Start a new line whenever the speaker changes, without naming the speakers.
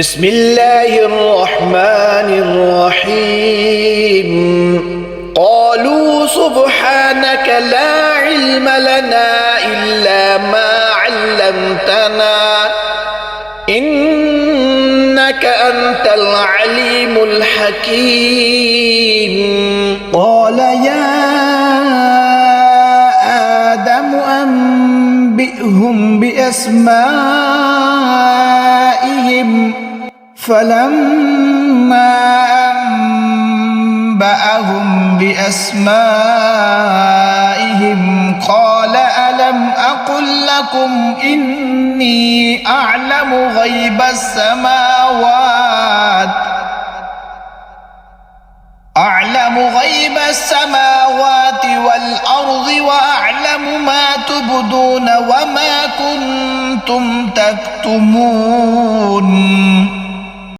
بسم الله الرحمن الرحيم قالوا سبحانك لا علم لنا إلا ما علمتنا إنك أنت العليم الحكيم قال يا آدم أنبئهم بأسمائهم فلما أنبأهم بأسمائهم قال ألم أقل لكم إني أعلم غيب السماوات والأرض وأعلم ما تبدون وما كنتم تكتمون